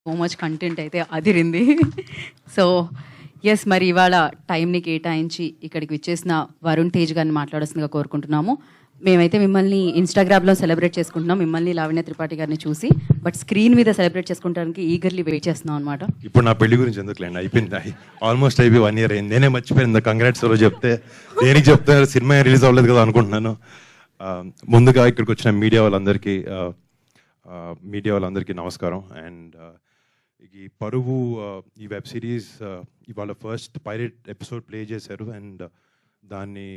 So much content అయితే అదిరింది. So yes, మరి ఇవాళ టైంని కేటాయించి ఇక్కడికి విచ్చేసిన వరుణ్ తేజ్ గారిని మాట్లాడాల్సిందిగా కోరుకుంటున్నాము. మేమైతే మిమ్మల్ని ఇన్స్టాగ్రామ్లో సెలబ్రేట్ చేసుకుంటున్నాం, మిమ్మల్ని లావణ్య త్రిపాఠి గారిని చూసి. బట్ స్క్రీన్ మీద సెలబ్రేట్ చేసుకోవడానికి ఈగర్లీ వెయిట్ చేస్తున్నాం అనమాట. ఇప్పుడు నా పెళ్లి గురించి ఎందుకులేండి, అయిపోయింది. ఆల్మోస్ట్ అయిపోయి 1 year అయింది. నేనే మర్చిపోయింది కంగ్రాట్స్ రోజు చెప్తే. దేనికి చెప్తారు, సినిమా రిలీజ్ అవ్వలేదు కదా అనుకుంటున్నాను. ముందుగా ఇక్కడికి వచ్చిన మీడియా వాళ్ళందరికీ నమస్కారం. అండ్ ఈ పరువు ఈ వెబ్ సిరీస్ ఇవాళ ఫస్ట్ పైరేట్ ఎపిసోడ్ ప్లే చేశారు. అండ్ దాన్ని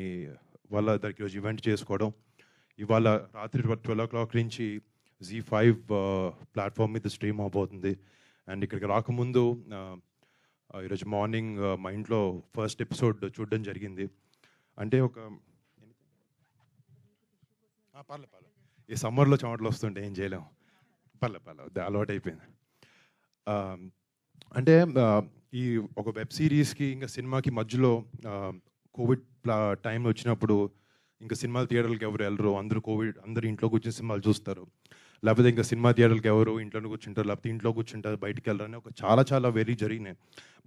వాళ్ళ దానికి ఈరోజు ఈవెంట్ చేసుకోవడం, ఇవాళ రాత్రి 12 o'clock నుంచి Z5 ప్లాట్ఫామ్ మీద స్ట్రీమ్ అవబోతుంది. అండ్ ఇక్కడికి రాకముందు ఈరోజు మార్నింగ్ మా ఇంట్లో ఫస్ట్ ఎపిసోడ్ చూడడం జరిగింది. అంటే ఒక పర్లేదు ఈ సమ్మర్లో చెమటలు వస్తుంటే ఏం చేయలేము, పర్లేదు అలవాటు అయిపోయింది. అంటే ఈ ఒక వెబ్ సిరీస్కి ఇంకా సినిమాకి మధ్యలో కోవిడ్ టైం వచ్చినప్పుడు ఇంకా సినిమా థియేటర్లకు ఎవరు వెళ్ళరు, అందరూ ఇంట్లో కూర్చొని సినిమాలు చూస్తారు. లేకపోతే ఇంకా సినిమా థియేటర్కి ఎవరు ఇంట్లో కూర్చుంటారు, లేకపోతే ఇంట్లో కూర్చుంటారు, బయటికి వెళ్ళరు అని ఒక చాలా వెరీ జరిగినాయి.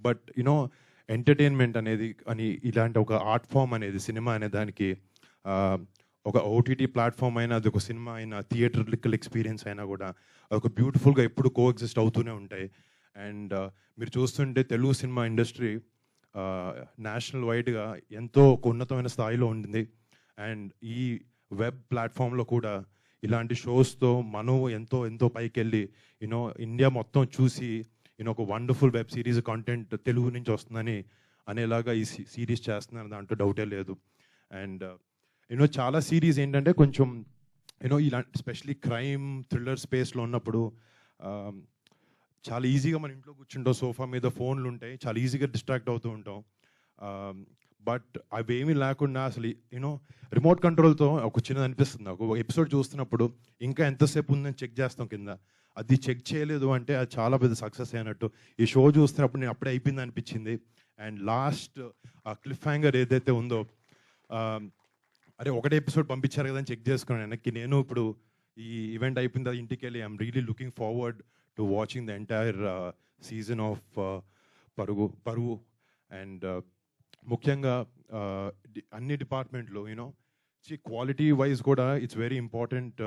బట్ యూనో ఎంటర్టైన్మెంట్ అనేది అని ఇలాంటి ఒక ఆర్ట్ ఫామ్ అనేది సినిమా అనే దానికి ఒక ఓటీటీ ప్లాట్ఫామ్ అయినా, అది ఒక సినిమా అయినా, థియేటర్లికల్ ఎక్స్పీరియన్స్ అయినా కూడా ఒక బ్యూటిఫుల్గా ఎప్పుడు కోఎగ్జిస్ట్ అవుతూనే ఉంటాయి. అండ్ మీరు చూస్తుంటే తెలుగు సినిమా ఇండస్ట్రీ నేషనల్ వైడ్గా ఎంతో ఒక ఉన్నతమైన స్థాయిలో ఉంటుంది. అండ్ ఈ వెబ్ ప్లాట్ఫామ్లో కూడా ఇలాంటి షోస్తో మనం ఎంతో పైకి వెళ్ళి ఇండియా మొత్తం చూసి ఒక wonderful web series content Telugu నుంచి వస్తుందని అనేలాగా ఈ సిరీస్ చేస్తున్నారు, దాంట్లో డౌటే లేదు. అండ్ చాలా సిరీస్ ఏంటంటే కొంచెం ఇలాంటి స్పెషలీ క్రైమ్ థ్రిల్లర్ స్పేస్లో ఉన్నప్పుడు చాలా ఈజీగా మన ఇంట్లో కూర్చుంటాం, సోఫా మీద ఫోన్లు ఉంటాయి, చాలా ఈజీగా డిస్ట్రాక్ట్ అవుతూ ఉంటాం. బట్ అవేమీ లేకుండా అసలు రిమోట్ కంట్రోల్తో ఒక చిన్నది అనిపిస్తుంది నాకు. ఒక ఎపిసోడ్ చూస్తున్నప్పుడు ఇంకా ఎంతసేపు ఉందని చెక్ చేస్తాం కింద, అది చెక్ చేయలేదు అంటే అది చాలా పెద్ద సక్సెస్ అయినట్టు. ఈ షో చూస్తున్నప్పుడు నేను అప్పుడే అయిపోయింది అనిపించింది. అండ్ లాస్ట్ ఆ క్లిఫ్ హ్యాంగర్ ఏదైతే ఉందో, అరే ఒకటే ఎపిసోడ్ పంపించారు కదా అని చెక్ చేసుకున్నాను వెనక్కి. నేను ఇప్పుడు ఈ ఈవెంట్ అయిపోయిన తర్వాత ఇంటికి వెళ్ళి I'm really looking forward to watching the entire season of Paruvu. And ముఖ్యంగా అన్ని డిపార్ట్మెంట్లో క్వాలిటీ వైజ్ కూడా ఇట్స్ వెరీ ఇంపార్టెంట్,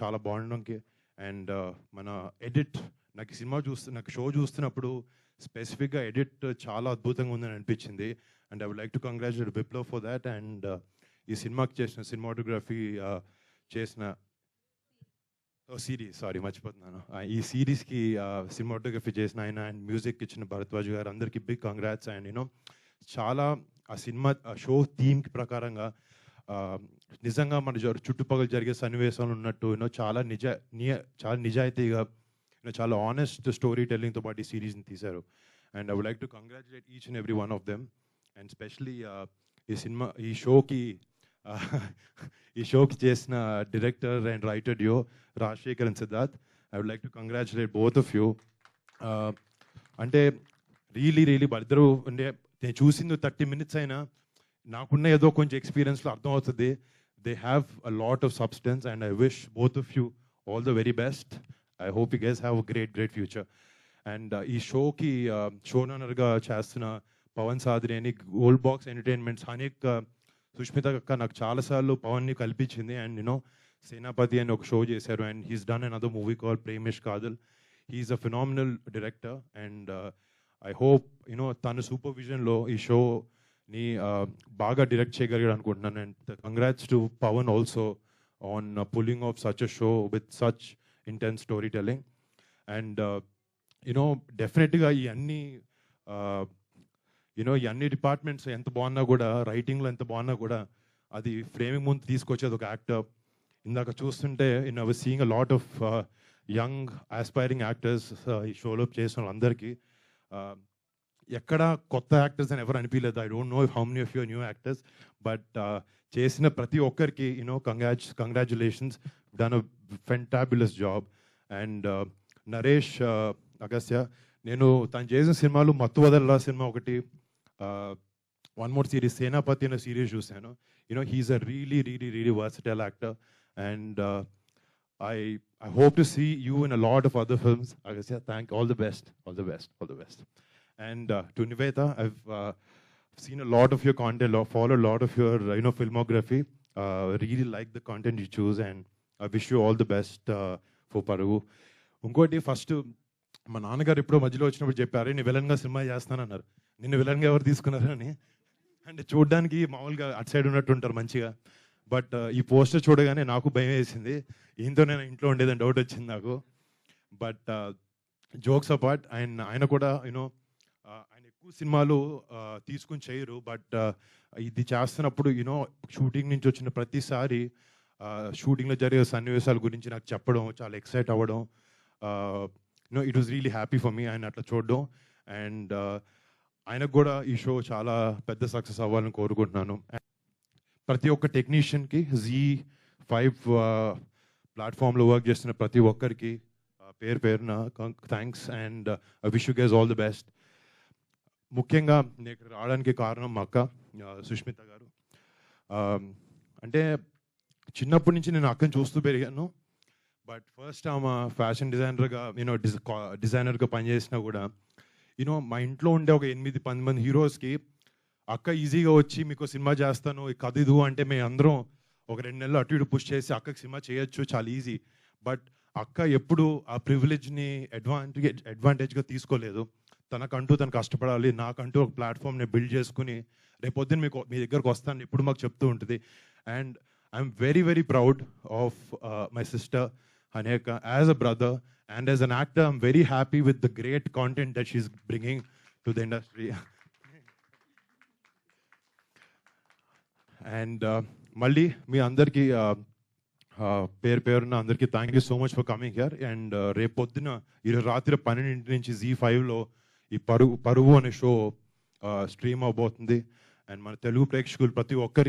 చాలా బాగుండడానికి. అండ్ మన ఎడిట్, నాకు షో చూస్తున్నప్పుడు స్పెసిఫిక్గా ఎడిట్ చాలా అద్భుతంగా ఉందని అనిపించింది. And I would like to congratulate Viplav for that. And ఈ సినిమాకి చేసిన సినిమాటోగ్రఫీ చేసిన సిరీస్, మర్చిపోతున్నాను, ఈ సిరీస్కి సినిమాటోగ్రఫీ చేసిన ఆయన అండ్ మ్యూజిక్ ఇచ్చిన భరద్వాజ్ గారు, అందరికీ బిగ్ కంగ్రాట్స్. అండ్ చాలా ఆ సినిమా షో థీమ్కి ప్రకారంగా నిజంగా మన చుట్టుపక్కల జరిగే సన్నివేశాలు ఉన్నట్టు చాలా నిజాయితీగా చాలా ఆనెస్ట్ స్టోరీ టెల్లింగ్తో పాటు ఈ సిరీస్ని తీశారు. And I would like to congratulate each and every one of them. And specially ఈ షోకి చేసిన director and writer duo Rajasekhar and Siddharth, I would like to congratulate both of you. అంటే రియలీ వాళ్ళిద్దరూ అంటే నేను చూసింది 30 minutes అయినా నాకున్న ఏదో కొంచెం ఎక్స్పీరియన్స్లో అర్థమవుతుంది. They have a lot of substance and I wish both of you all the very best. I hope you guys have a great future. And ఈ షోకి షోనర్గా చేస్తున్న పవన్ సాద్రేని, గోల్డ్ బాక్స్ ఎంటర్టైన్మెంట్స్, అనేక సుష్మిత అక్క నాకు చాలాసార్లు పవన్ని కల్పించింది. అండ్ సేనాపతి అని ఒక షో చేశారు. And he's done another movie call Premesh Kadhal. He's a phenomenal director. And I hope తన సూపర్విజన్లో ఈ షోని బాగా డైరెక్ట్ చేయగలిగాడు అనుకుంటున్నాను. And congrats to Pavan also on pulling off such a show with such intense story telling. And డెఫినెట్గా ఈ అన్ని డిపార్ట్మెంట్స్ ఎంత బాగున్నా కూడా, రైటింగ్లో ఎంత బాగున్నా కూడా, అది ఫ్రేమింగ్ ముందు తీసుకొచ్చేది ఒక యాక్టర్. ఇందాక చూస్తుంటే I was seeing a lot of young aspiring actors ఈ షోలో చేసిన వాళ్ళందరికీ ఎక్కడ కొత్త యాక్టర్స్ అని ఎవరు అనిపించలేదు. I don't know how many of your new actors, but చేసిన ప్రతి ఒక్కరికి congratulations, done a fantabulous job. And Naresh Agastya, నేను తను చేసిన సినిమాలు మత్తు వదల్లా సినిమా ఒకటి, వన్ మోర్ సిరీస్ సేనాపతి అనే సిరీస్ చూశాను. He's a really versatile actor. And I hope to see you in a lot of other films. I guess, yeah, thank all the best, all the best, all the best. And to Niveta, I've seen a lot of your content, followed a lot of your filmography. Really like the content you choose, and I wish you all the best for Paruvu. ఇంకోటి first మా నాన్నగారు ఎప్పుడో మధ్యలో వచ్చినప్పుడు చెప్పారు నీ విలన్గా cinema చేస్తానన్నారు. నిన్ను విలన్గా ఎవరు తీసుకున్నారు అని. అంటే చూడడానికి మామూలుగా అటు సైడ్ ఉన్నట్టు ఉంటారు మంచిగా, బట్ ఈ పోస్టర్ చూడగానే నాకు భయం వేసింది, ఏంతో నేను ఇంట్లో ఉండేదని డౌట్ వచ్చింది నాకు. బట్ జోక్స్ అపార్ట్, ఆయన కూడా ఆయన ఎక్కువ సినిమాలు తీసుకుని చేయరు, బట్ ఇది చేస్తున్నప్పుడు షూటింగ్ నుంచి వచ్చిన ప్రతిసారి షూటింగ్లో జరిగే సన్నివేశాల గురించి నాకు చెప్పడం, చాలా ఎక్సైట్ అవ్వడం, it was really happy for me ఆయన అట్లా చూడడం. అండ్ ఆయనకు కూడా ఈ షో చాలా పెద్ద సక్సెస్ అవ్వాలని కోరుకుంటున్నాను. ప్రతి ఒక్క టెక్నీషియన్కి Z5 ప్లాట్ఫామ్లో వర్క్ చేస్తున్న ప్రతి ఒక్కరికి పేరు పేరున thanks, and I wish you guys all the best. ముఖ్యంగా నేను రావడానికి కారణం మా అక్క సుష్మిత గారు. అంటే చిన్నప్పటి నుంచి నేను అక్కని చూస్తూ పెరిగాను, బట్ ఫస్ట్ ఆమె ఫ్యాషన్ డిజైనర్గా డిజైనర్గా పనిచేసినా కూడా మా ఇంట్లో ఉండే ఒక 8-10 మంది హీరోస్కి అక్క ఈజీగా వచ్చి మీకు సినిమా చేస్తాను కథ ఇది అంటే మేము అందరం ఒక 2 నెలలు అటు ఇటు పుష్ చేసి అక్కకి సినిమా చేయొచ్చు, చాలా ఈజీ. బట్ అక్క ఎప్పుడు ఆ ప్రివిలేజ్ని అడ్వాంటేజ్గా తీసుకోలేదు. తనకంటూ తను కష్టపడాలి, నాకంటూ ఒక ప్లాట్ఫామ్ని బిల్డ్ చేసుకుని రేపొద్దున మీ దగ్గరకు వస్తాను ఎప్పుడు మాకు చెప్తూ ఉంటుంది. And I'm very very proud of my sister Haneka as a brother, and as an actor I'm very happy with the great content that she's bringing to the industry. And malli మీ అందరికి పేరు పేరున అందరికీ thank you so much for coming here. And రేపొద్దున ఈరోజు రాత్రి 12 నుంచి Z5లో ఈ పరువు అనే షో స్ట్రీమ్ అవబోతుంది. అండ్ మన తెలుగు ప్రేక్షకులు ప్రతి ఒక్కరికి